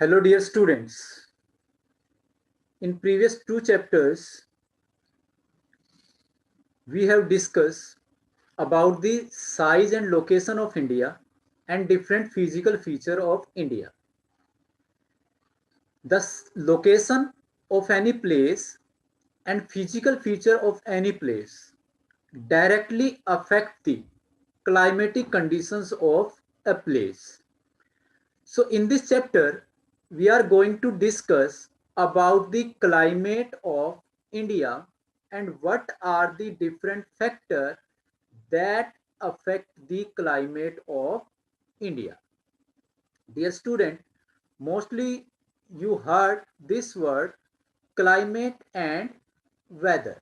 Hello dear students. In previous two chapters, we have discussed about the size and location of India and different physical feature of India. The location of any place and physical feature of any place directly affect the climatic conditions of a place. So in this chapter, we are going to discuss about the climate of India and what are the different factors that affect the climate of India. Dear student, mostly you heard this word climate and weather.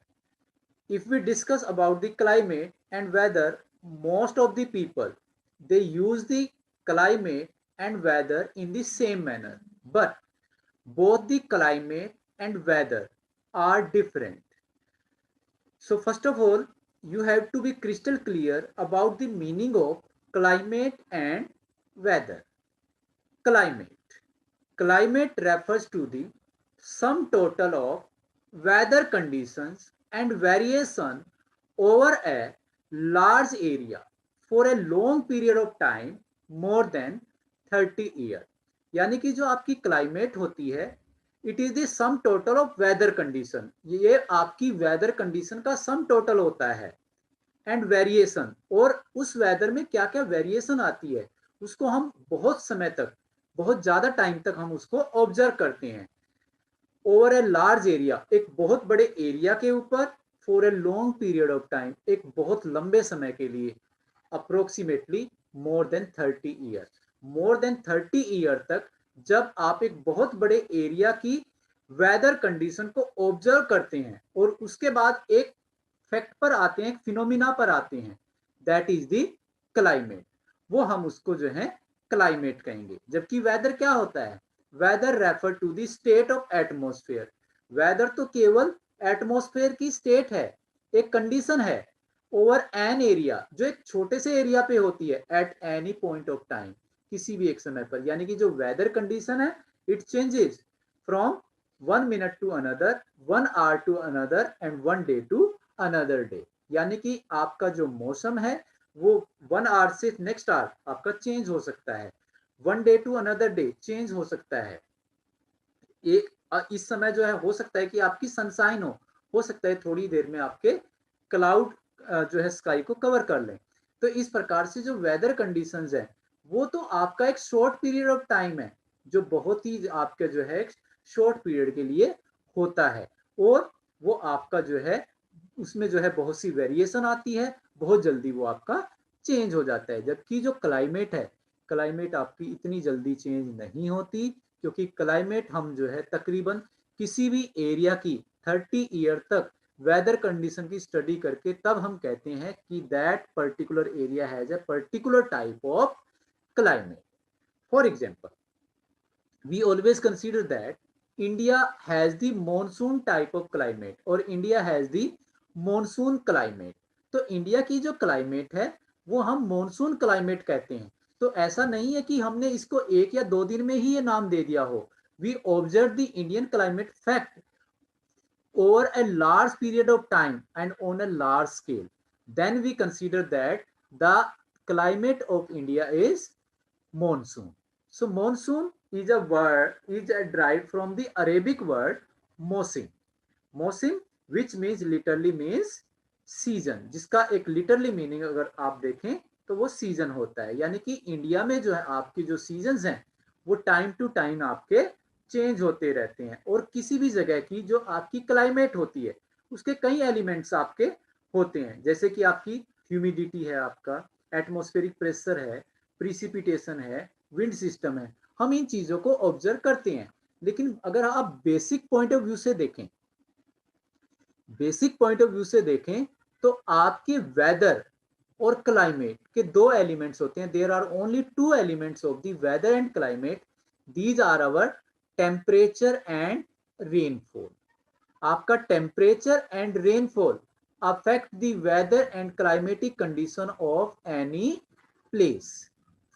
If we discuss about the climate and weather, most of the people they use the climate and weather in the same manner, but both the climate and weather are different. So first of all, you have to be crystal clear about the meaning of climate and weather. Climate refers to the sum total of weather conditions and variation over a large area for a long period of time more than 30 years. यानी कि जो आपकी climate होती है it is the sum total of weather condition, ये आपकी weather condition का sum total होता है एंड वेरिएशन, और उस वेदर में क्या क्या वेरिएशन आती है उसको हम बहुत समय तक, बहुत ज्यादा टाइम तक हम उसको ऑब्जर्व करते हैं ओवर ए लार्ज एरिया, एक बहुत बड़े एरिया के ऊपर, for a long period of time, एक बहुत लंबे समय के लिए, approximately more than 30 year, more than 30 year तक जब आप एक बहुत बड़े एरिया की वेदर कंडीशन को ऑब्जर्व करते हैं और उसके बाद एक फैक्ट पर आते हैं, एक फिनोमिना पर आते हैं, दैट इज द क्लाइमेट, वो हम उसको जो है क्लाइमेट कहेंगे। जबकि वेदर क्या होता है? Weather refer to the state of atmosphere. Weather तो केवल एटमॉस्फेयर की स्टेट है, एक कंडीशन है ओवर एन एरिया, जो एक छोटे से एरिया पे होती है at any point of time, किसी भी एक समय पर। यानी कि जो वेदर कंडीशन है it changes from 1 minute to another, 1 hour to another and 1 day to another day. यानी कि आपका जो मौसम है वो 1 आवर से नेक्स्ट आवर आपका चेंज हो सकता है, 1 day to another day change हो सकता है। एक इस समय जो है हो सकता है कि आपकी सनशाइन हो सकता है थोड़ी देर में आपके क्लाउड जो है स्काई को कवर कर लें। तो इस प्रकार से जो वेदर कंडीशंस है वो तो आपका एक शॉर्ट पीरियड ऑफ टाइम है, जो बहुत ही आपके जो है शॉर्ट पीरियड के लिए होता है, और वो आपका जो है उसमें जो है बहुत सी वेरिएशन आती है, बहुत जल्दी वो आपका चेंज हो जाता है। जबकि जो क्लाइमेट है, क्लाइमेट आपकी इतनी जल्दी चेंज नहीं होती, क्योंकि क्लाइमेट हम जो है तकरीबन किसी भी एरिया की 30 ईयर तक वेदर कंडीशन की स्टडी करके तब हम कहते हैं कि that particular area has a particular type of climate. For example, we always consider that India has the monsoon type of climate or India has the monsoon climate. तो India की जो क्लाइमेट है वो हम मॉनसून क्लाइमेट कहते हैं। तो ऐसा नहीं है कि हमने इसको 1 या 2 दिन में ही ये नाम दे दिया हो। We observe the Indian climate fact over a large period of time and on a large scale, then we consider that the climate of India is monsoon. So monsoon is a word, is a derived from the Arabic word mosim. Mosim, which means literally means season, जिसका एक literally meaning अगर आप देखें तो वो season होता है। यानी कि इंडिया में जो है आपकी जो सीजन्स हैं वो टाइम टू टाइम आपके चेंज होते रहते हैं, और किसी भी जगह की जो आपकी क्लाइमेट होती है उसके कई एलिमेंट्स आपके होते हैं, जैसे कि आपकी ह्यूमिडिटी है, आपका एटमॉस्फेरिक प्रेशर है, प्रिसिपिटेशन है, विंड सिस्टम है। हम इन चीजों को ऑब्जर्व करते हैं। लेकिन अगर आप बेसिक पॉइंट ऑफ व्यू से देखें, बेसिक पॉइंट ऑफ व्यू से देखें तो आपके वेदर और क्लाइमेट के दो एलिमेंट्स होते हैं। There are only two elements of the weather and climate, these are our temperature and rainfall. आपका temperature and rainfall affect the weather and climatic condition of any place.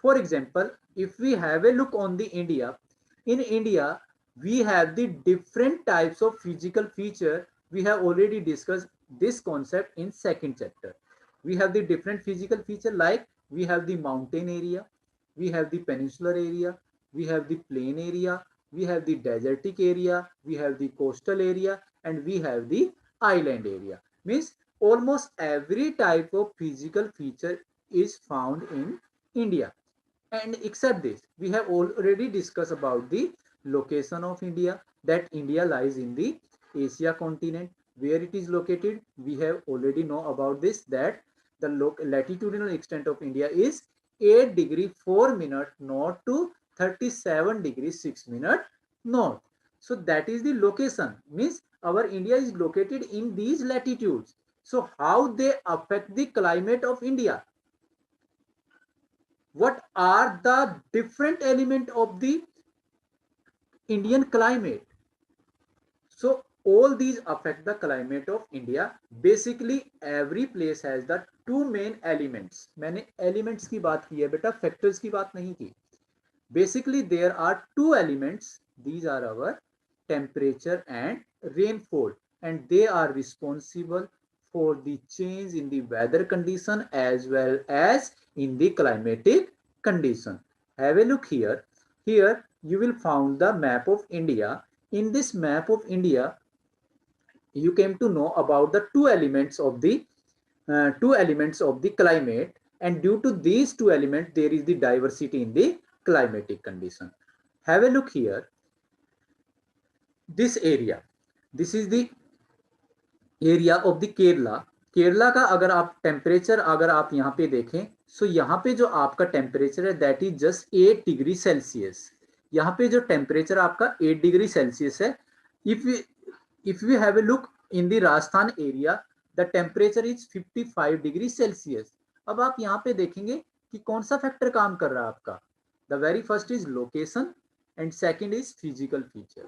For example, if we have a look on the India, In India, we have the different types of physical feature. We have already discussed this concept in second chapter. We have the different physical feature, like we have the mountain area, we have the peninsular area, we have the plain area, we have the desertic area, we have the coastal area, and we have the island area. Means almost every type of physical feature is found in India. And except this, we have already discussed about the location of India, that India lies in the Asia continent. Where it is located, we have already know about this, that the latitudinal extent of India is 8 degree 4 minute north to 37 degree 6 minute north. So that is the location. Means our India is located in these latitudes. So how they affect the climate of India? What are the different element of the Indian climate? So all these affect the climate of India. Basically every place has the two main elements. मैंने elements की बात की है बेटा, factors की बात नहीं की. Basically there are two elements. These are our temperature and rainfall, and they are responsible for the change in the weather condition as well as in the climatic condition. Have a look here. Here you will find the map of India. In this map of India, you came to know about the two elements of the climate, and due to these two elements there is the diversity in the climatic condition. Have a look here. This area, this is the area of the Kerala. Kerala का अगर आप temperature अगर आप यहाँ पे देखें, सो यहाँ पे जो आपका टेम्परेचर है that is just 8 degree Celsius. यहाँ पे जो टेम्परेचर आपका 8 डिग्री सेल्सियस है. If you have a look in the Rajasthan area, the temperature is 55 degree Celsius. अब आप यहाँ पे देखेंगे कि कौन सा फैक्टर काम कर रहा है आपका. The very first is location and second is physical feature.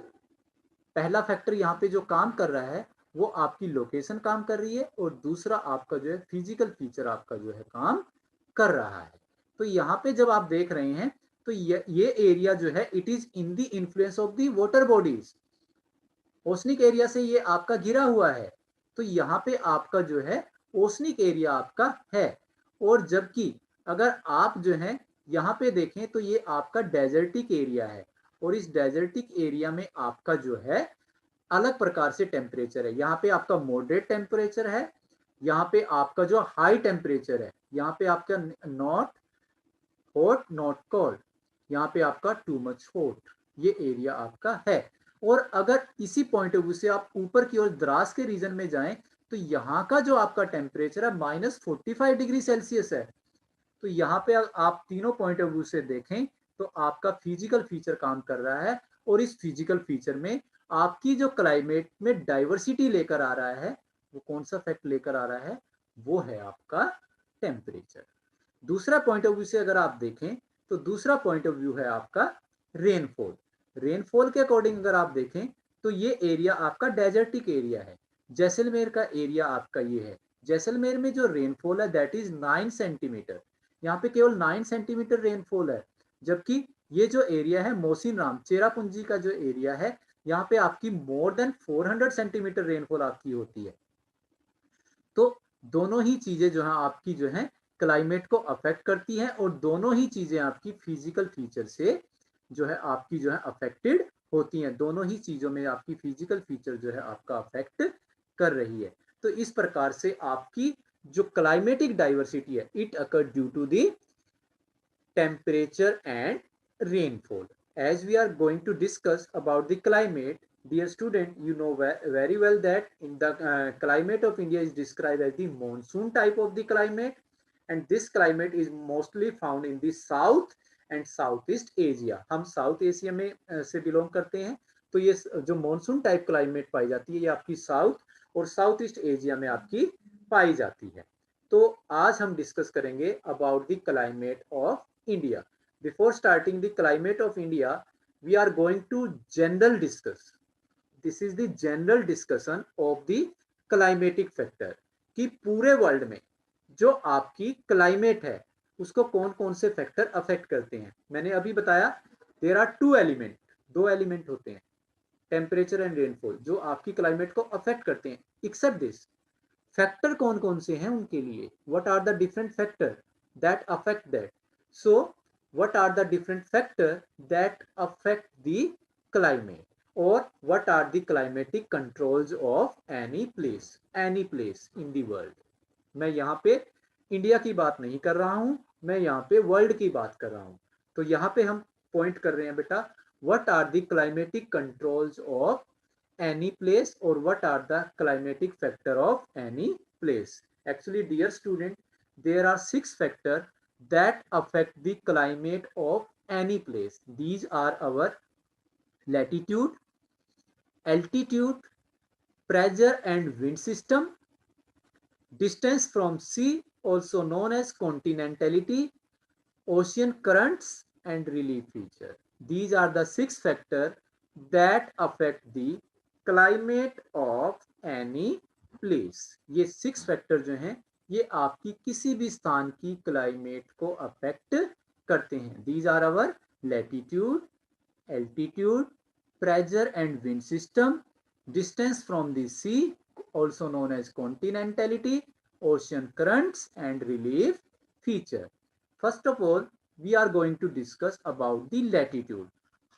पहला फैक्टर यहाँ पे जो काम कर रहा है वो आपकी लोकेशन काम कर रही है, और दूसरा आपका जो है फिजिकल फीचर आपका जो है काम कर रहा है. तो यहाँ पे जब आप देख रहे हैं तो ये एरिया जो है it is in the influence of the water bodies. Oceanic area से ये आपका घिरा हुआ है, तो यहाँ पे आपका जो है ओशनिक एरिया आपका है. और जबकि अगर आप जो है यहाँ पे देखें तो ये आपका डेजर्टिक एरिया है, और इस डेजर्टिक एरिया में आपका जो है अलग प्रकार से टेम्परेचर है. यहाँ पे आपका मॉडरेट टेम्परेचर है, यहाँ पे आपका जो हाई टेम्परेचर है, यहाँ पे आपका नॉट हॉट नॉट कोल्ड, यहाँ पे आपका टू मच हॉट, ये एरिया आपका है. और अगर इसी पॉइंट ऑफ व्यू से आप ऊपर की ओर द्रास के रीजन में जाएं तो यहाँ का जो आपका टेम्परेचर है -45 डिग्री सेल्सियस है. तो यहाँ पे आप तीनों पॉइंट ऑफ व्यू से देखें तो आपका फिजिकल फीचर काम कर रहा है, और इस फिजिकल फीचर में आपकी जो क्लाइमेट में डाइवर्सिटी लेकर आ रहा है, वो कौन सा फैक्ट लेकर आ रहा है, वो है आपका टेम्परेचर. दूसरा पॉइंट ऑफ व्यू से अगर आप देखें तो दूसरा पॉइंट ऑफ व्यू है आपका रेनफॉल. रेनफॉल के अकॉर्डिंग अगर आप देखें तो ये एरिया आपका डेजर्टिक एरिया है. जैसलमेर का एरिया आपका ये है. जैसलमेर में जो रेनफॉल है दैट इज 9 सेंटीमीटर. यहाँ पे केवल 9 सेंटीमीटर रेनफॉल है. जबकि ये जो एरिया है मौसिनराम चेरापूंजी का जो एरिया है, यहाँ पे आपकी मोर देन 400 सेंटीमीटर रेनफॉल आपकी होती है. तो दोनों ही चीजें जो है आपकी जो है क्लाइमेट को अफेक्ट करती हैं, और दोनों ही चीजें आपकी फिजिकल फीचर से जो है आपकी जो है अफेक्टेड होती हैं. दोनों ही चीजों में आपकी फिजिकल फीचर जो है आपका अफेक्ट कर रही है. तो इस प्रकार से आपकी जो क्लाइमेटिक डाइवर्सिटी है it occur due to the temperature and rainfall. As we are going to discuss about the climate, dear student, you know very well that in the climate of India is described as the monsoon type of the climate, and this climate is mostly found in the south and southeast Asia. हम south Asia में से belong करते हैं, तो ये जो monsoon type climate पाई जाती है ये आपकी साउथ और साउथ ईस्ट एशिया में आपकी पाई जाती है. तो आज हम डिस्कस करेंगे about the climate of India. Before starting the climate of India, we are going to general discuss. This is the general discussion of the climatic factor. कि पूरे वर्ल्ड में जो आपकी क्लाइमेट है उसको कौन कौन से फैक्टर अफेक्ट करते हैं. मैंने अभी बताया देयर आर टू एलिमेंट. दो एलिमेंट होते हैं, टेम्परेचर एंड रेनफॉल, जो आपकी क्लाइमेट को अफेक्ट करते हैं। एक्सेप्ट दिस, फैक्टर कौन कौन से हैं उनके लिए, what are the different factor that affect that. So what are the different factor that affect the climate, और what are the climatic controls of any place in the world. मैं यहाँ पे इंडिया की बात नहीं कर रहा हूं, मैं यहाँ पे वर्ल्ड की बात कर रहा हूं। तो यहाँ पे हम पॉइंट कर रहे हैं बेटा, what are the climatic controls of any place or what are the climatic factor of any place. Actually dear student, there are 6 factors that affect the climate of any place. These are our latitude, altitude, pressure and wind system, distance from sea also known as continentality, ocean currents and relief feature. These are the 6 factors that affect the climate of any place. ये 6 factor जो हैं ये आपकी किसी भी स्थान की climate को अफेक्ट करते हैं। These are our latitude, altitude, pressure and wind system, distance from the sea also known as continentality, ocean currents and relief feature. First of all, we are going to discuss about the latitude.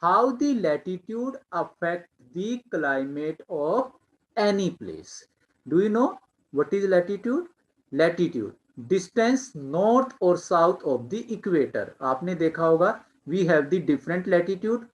How the latitude affect the climate of any place. Do you know what is latitude? Latitude, distance north or south of the equator. आपने देखा होगा, we have the different latitude.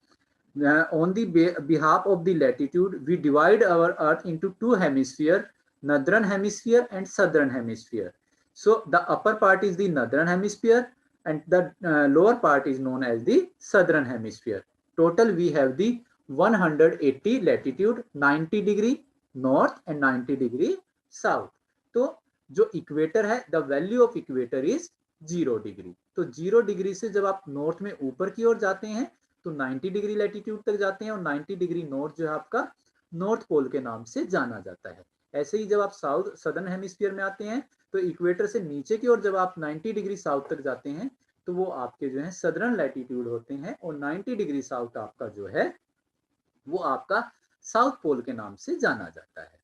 On the behalf of the latitude, we divide our earth into two hemispheres, northern hemisphere and southern hemisphere. So the upper part is the northern hemisphere and the lower part is known as the southern hemisphere. Total we have the 180 latitude, 90 degree north and 90 degree south. तो जो equator है, the value of equator is 0 degree. तो 0 degree से जब आप north में ऊपर की ओर जाते हैं तो 90 डिग्री लैटिट्यूड तक जाते हैं, और 90 डिग्री नॉर्थ जो है आपका नॉर्थ पोल के नाम से जाना जाता है। ऐसे ही जब आप साउथ सदर्न हेमिस्फीयर में आते हैं तो इक्वेटर से नीचे की ओर जब आप 90 डिग्री साउथ तक जाते हैं तो वो आपके जो है सदर्न लैटिट्यूड होते हैं, और 90 डिग्री साउथ आपका जो है वो आपका साउथ पोल के नाम से जाना जाता है।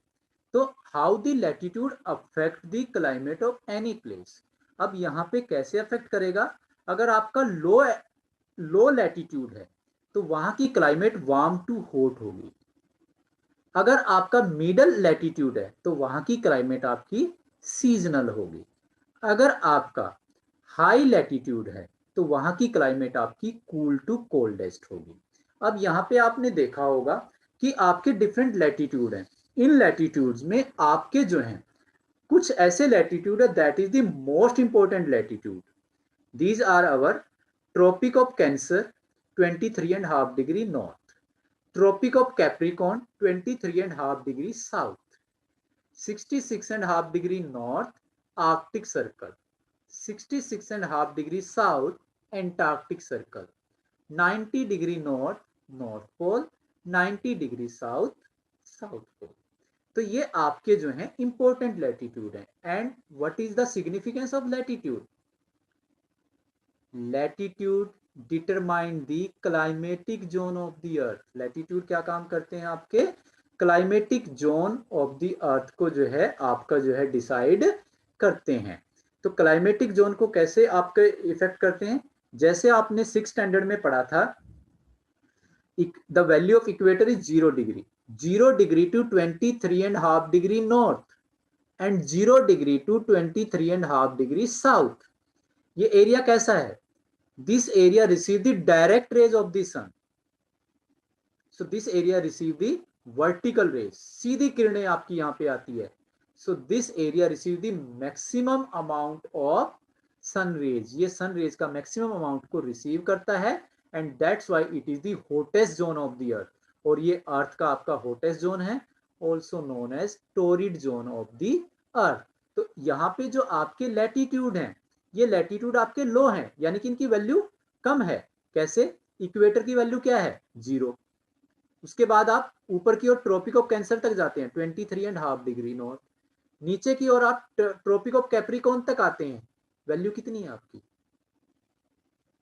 तो how the latitude affect the climate of any place. अब यहाँ पे कैसे अफेक्ट करेगा, अगर आपका लो लैटिट्यूड है तो वहां की क्लाइमेट वार्म टू हॉट होगी। अगर आपका मिडल लैटिट्यूड है तो वहां की क्लाइमेट आपकी सीजनल होगी। अगर आपका हाई लैटिट्यूड है तो वहां की क्लाइमेट आपकी कूल टू कोल्डेस्ट होगी। अब यहाँ पे आपने देखा होगा कि आपके डिफरेंट लैटिट्यूड हैं, इन लैटिट्यूड्स में आपके जो हैं कुछ ऐसे लैटिट्यूड है that is the most important latitude. These are our tropic of cancer 23.5 degree north, tropic of capricorn 23.5 degree south, 66.5 degree north arctic circle, 66.5 degree south antarctic circle, 90 degree north north pole, 90 degree south south pole. तो ये आपके जो हैं important latitude हैं। And what is the significance of latitude? Latitude determine the climatic zone of the earth. Latitude क्या काम करते हैं? आपके क्लाइमेटिक जोन ऑफ द अर्थ को जो है आपका जो है डिसाइड करते हैं। तो क्लाइमेटिक जोन को कैसे आपके इफेक्ट करते हैं? जैसे आपने 6 स्टैंडर्ड में पढ़ा था, the value of equator is 0 degree, 0 degree to 23.5 degree north and 0 degree to 23.5 degree south. ये एरिया कैसा है? This area receive the direct rays of the sun. So this area receive the vertical rays, सीधी किरणें आपकी यहां पे आती है। So this area receive the maximum amount of sun rays, ये सन रेज का मैक्सिमम अमाउंट को रिसीव करता है, and that's why it is the hottest zone of the earth. और ये अर्थ का आपका हॉटेस्ट जोन है, also known as torrid zone of the earth. तो यहाँ पे जो आपके लैटिट्यूड हैं ये लैटिट्यूड आपके लो हैं, यानी कि इनकी वैल्यू कम है। कैसे? इक्वेटर की वैल्यू क्या है? 0। उसके बाद आप ऊपर की ओर ट्रॉपिक ऑफ कैंसर तक जाते हैं 23.5 डिग्री नॉर्थ, नीचे की ओर आप ट्रॉपिक ऑफ कैप्रिकॉर्न तक आते हैं, वैल्यू कितनी है आपकी?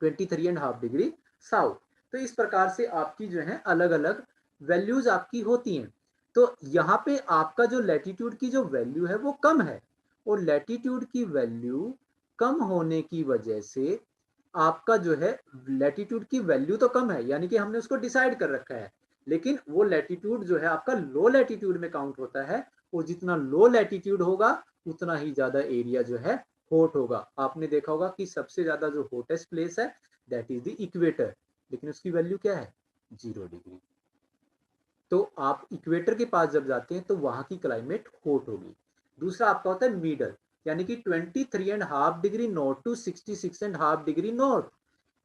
23.5 डिग्री साउथ। तो इस प्रकार से आपकी जो है अलग अलग वैल्यूज आपकी होती हैं। तो यहाँ पे आपका जो लैटिट्यूड की जो वैल्यू है वो कम है, और लैटिट्यूड की वैल्यू कम होने की वजह से आपका जो है लैटिट्यूड की वैल्यू तो कम है, यानी कि हमने उसको डिसाइड कर रखा है, लेकिन वो लैटिट्यूड जो है आपका लो लैटिट्यूड में काउंट होता है, और जितना लो लैटिट्यूड होगा उतना ही ज्यादा एरिया जो है हॉट होगा। आपने देखा होगा कि सबसे ज्यादा जो हॉटेस्ट प्लेस है दैट इज द इक्वेटर, लेकिन उसकी वैल्यू क्या है 0 डिग्री। तो आप इक्वेटर के पास जब जाते हैं तो वहां की क्लाइमेट हॉट होगी। दूसरा आपका होता है मिडल, यानी कि 23.5 degree north to 66.5 degree north,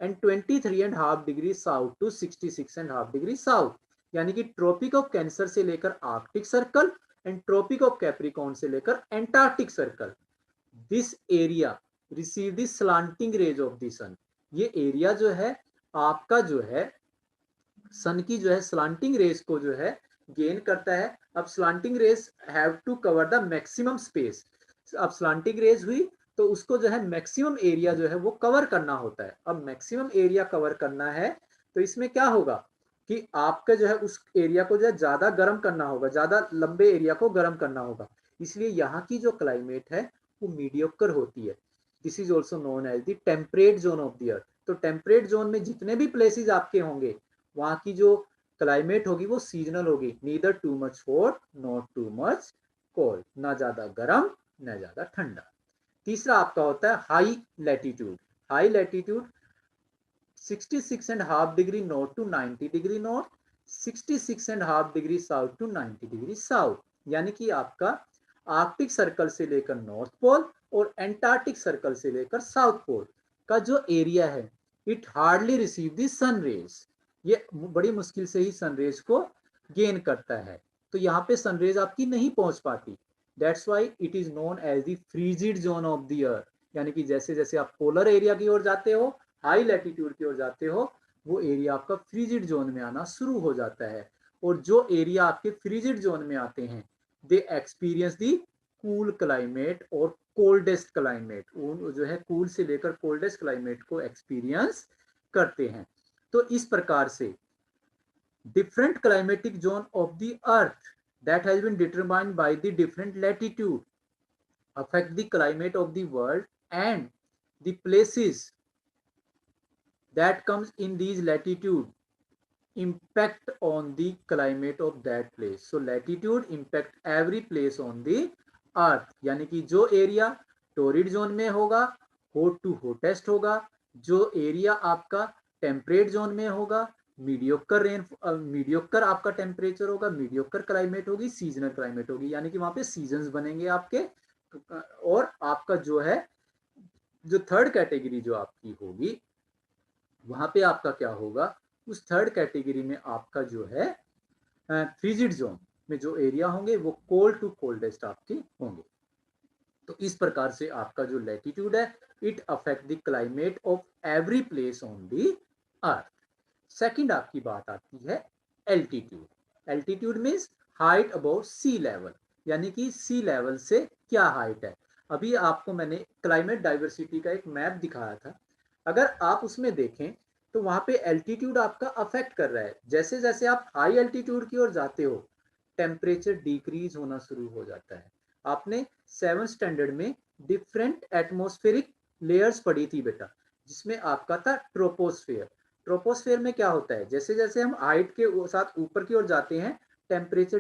and 23.5 degree south to 66.5 degree south, यानी कि ट्रॉपिक ऑफ कैंसर से लेकर Arctic circle and tropic of Capricorn से लेकर Antarctic circle. This area receive the slanting rays of the sun. ये area जो है आपका जो है सन की जो है स्लांटिंग रेस को जो है गेन करता है। अब slanting rays have to cover the maximum space. अब स्लांटिंग रेस हुई तो उसको जो है मैक्सिमम एरिया जो है वो कवर करना होता है। अब मैक्सिमम एरिया कवर करना है तो इसमें क्या होगा कि आपका जो है उस एरिया को जो है ज्यादा गर्म करना होगा, ज्यादा लंबे एरिया को गर्म करना होगा। इसलिए यहाँ की जो क्लाइमेट है वो मीडियोकर होती है। This is also known as the temperate zone of the earth. तो टेम्परेट जोन में जितने भी प्लेसेस आपके होंगे वहां की जो क्लाइमेट होगी वो सीजनल होगी, neither too much hot not too much cold, ना ज्यादा गर्म ना ज्यादा ठंडा। तीसरा आपका होता है high latitude. High latitude 66.5 degree north to 90 degree north, 66.5 degree south to 90 degree south, यानी कि आपका आर्कटिक सर्कल से लेकर नॉर्थ पोल और एंटार्क्टिक सर्कल से लेकर साउथ पोल का जो एरिया है it hardly receive the sun rays. ये बड़ी मुश्किल से ही सनरेज को गेन करता है, तो यहाँ पे सनरेज आपकी नहीं पहुंच पाती। That's why it is known as the frigid zone of the earth, यानी कि जैसे जैसे आप पोलर एरिया की ओर जाते हो, हाई लैटिट्यूड की ओर जाते हो, वो एरिया आपका फ्रीजिड जोन में आना शुरू हो जाता है। और जो एरिया आपके फ्रीजिड जोन में आते हैं दे एक्सपीरियंस दी कूल क्लाइमेट और कोल्डेस्ट क्लाइमेट, जो है कूल से लेकर कोल्डेस्ट क्लाइमेट को एक्सपीरियंस करते हैं। तो इस प्रकार से different climatic zone of the earth that has been determined by the different latitude affect the climate of the world, and the places that comes in these latitude impact on the climate of that place. So latitude impact every place on the earth, यानी कि जो area torrid zone में होगा hot to hottest होगा, जो area आपका temperate zone में होगा मीडियोकर आपका टेम्परेचर होगा, मीडियोकर क्लाइमेट होगी, सीजनल क्लाइमेट होगी, यानी कि वहां पे सीजन्स बनेंगे आपके। और आपका जो है जो थर्ड कैटेगरी जो आपकी होगी वहां पे आपका क्या होगा, उस थर्ड कैटेगरी में आपका जो है फ्रीजिड जोन में जो एरिया होंगे वो कोल्ड टू कोल्डेस्ट आपके होंगे। तो इस प्रकार से आपका जो लैटिट्यूड है it affect the climate of every place on the earth. Second आपकी बात आती है altitude. Altitude means height above sea level, यानी कि सी लेवल से क्या हाइट है। अभी आपको मैंने क्लाइमेट डाइवर्सिटी का एक मैप दिखाया था, अगर आप उसमें देखें तो वहां पे एल्टीट्यूड आपका अफेक्ट कर रहा है। जैसे जैसे आप हाई एल्टीट्यूड की ओर जाते हो टेम्परेचर डिक्रीज होना शुरू हो जाता है। आपने 7th स्टैंडर्ड में डिफरेंट एटमॉस्फेरिक लेयर्स पढ़ी थी बेटा, जिसमें आपका था ट्रोपोस्फेयर। ट्रोपोस्फेयर में क्या होता है, जैसे जैसे हम हाइट के साथ ऊपर की ओर जाते हैं टेम्परेचर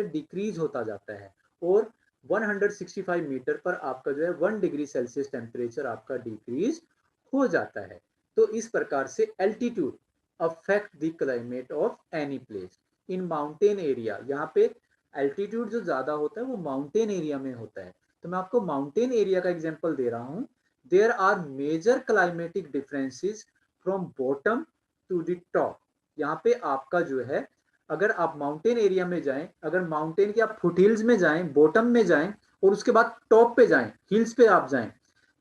डिक्रीज होता जाता है, और 165 मीटर पर आपका जो है 1 डिग्री सेल्सियस टेम्परेचर आपका डिक्रीज हो जाता है। तो इस प्रकार से altitude affect the climate of any place in mountain area. यहाँ पे एल्टीट्यूड जो ज्यादा होता है वो माउंटेन एरिया में होता है। तो मैं आपको माउंटेन एरिया का एग्जांपल दे रहा हूँ। There are major climatic differences from bottom to the top. यहाँ पे आपका जो है अगर आप माउंटेन एरिया में जाएं, अगर माउंटेन के आप फुट हिल्स में जाएं, बॉटम में जाएं और उसके बाद टॉप पे जाएं, हिल्स पे आप जाएं,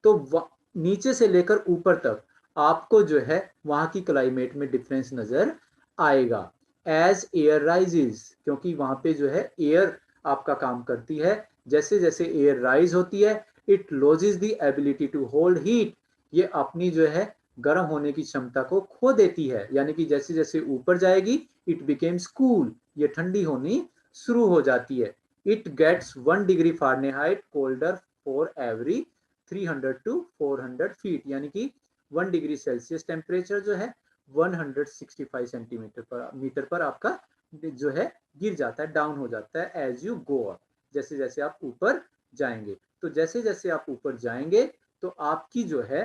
तो नीचे से लेकर ऊपर तक आपको जो है वहां की क्लाइमेट में डिफरेंस नजर आएगा एज एयर राइजेस, क्योंकि वहां पे जो है एयर आपका काम करती है। जैसे जैसे एयर राइज होती है it loses the ability to hold heat, ये अपनी जो है गर्म होने की क्षमता को खो देती है, यानी कि जैसे जैसे ऊपर जाएगी इट बिकेम्स कूल, ये ठंडी होनी शुरू हो जाती है। It gets 1 degree fahrenheit colder for every 300 to 400 feet, यानी कि 1 डिग्री सेल्सियस टेम्परेचर जो है 165 सेंटीमीटर पर मीटर पर आपका जो है गिर जाता है, डाउन हो जाता है एज यू गो अप, जैसे जैसे आप ऊपर जाएंगे। तो जैसे जैसे आप ऊपर जाएंगे तो आपकी जो है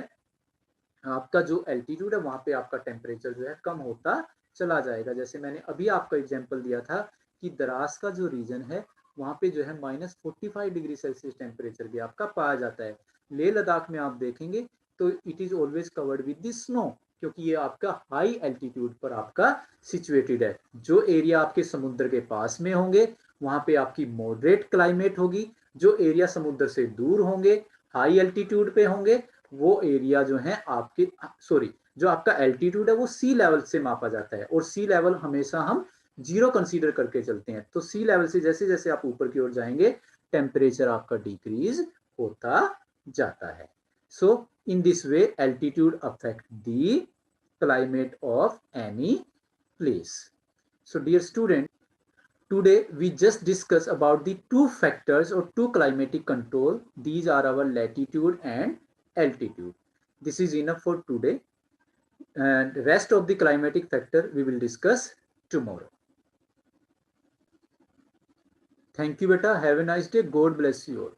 आपका जो एल्टीट्यूड है वहां पे आपका टेम्परेचर जो है कम होता चला जाएगा। जैसे मैंने अभी आपका एग्जांपल दिया था कि द्रास का जो रीजन है वहां पे जो है -45 डिग्री सेल्सियस टेम्परेचर भी आपका पाया जाता है। लेह लद्दाख में आप देखेंगे तो it is always covered with the snow, क्योंकि ये आपका हाई एल्टीट्यूड पर आपका सिचुएटेड है। जो एरिया आपके समुद्र के पास में होंगे वहां पे आपकी मॉडरेट क्लाइमेट होगी, जो एरिया समुद्र से दूर होंगे हाई एल्टीट्यूड पे होंगे वो एरिया जो है आपके सॉरी जो आपका एल्टीट्यूड है वो सी लेवल से मापा जाता है, और सी लेवल हमेशा हम जीरो कंसीडर करके चलते हैं। तो सी लेवल से जैसे जैसे आप ऊपर की ओर जाएंगे टेम्परेचर आपका डिक्रीज होता जाता है। So in this way altitude affect the climate of any place. So dear student, today we just discussed about the two factors or two climatic control. These are our latitude and altitude. This is enough for today, and rest of the climatic factor we will discuss tomorrow. Thank you beta, have a nice day, God bless you all.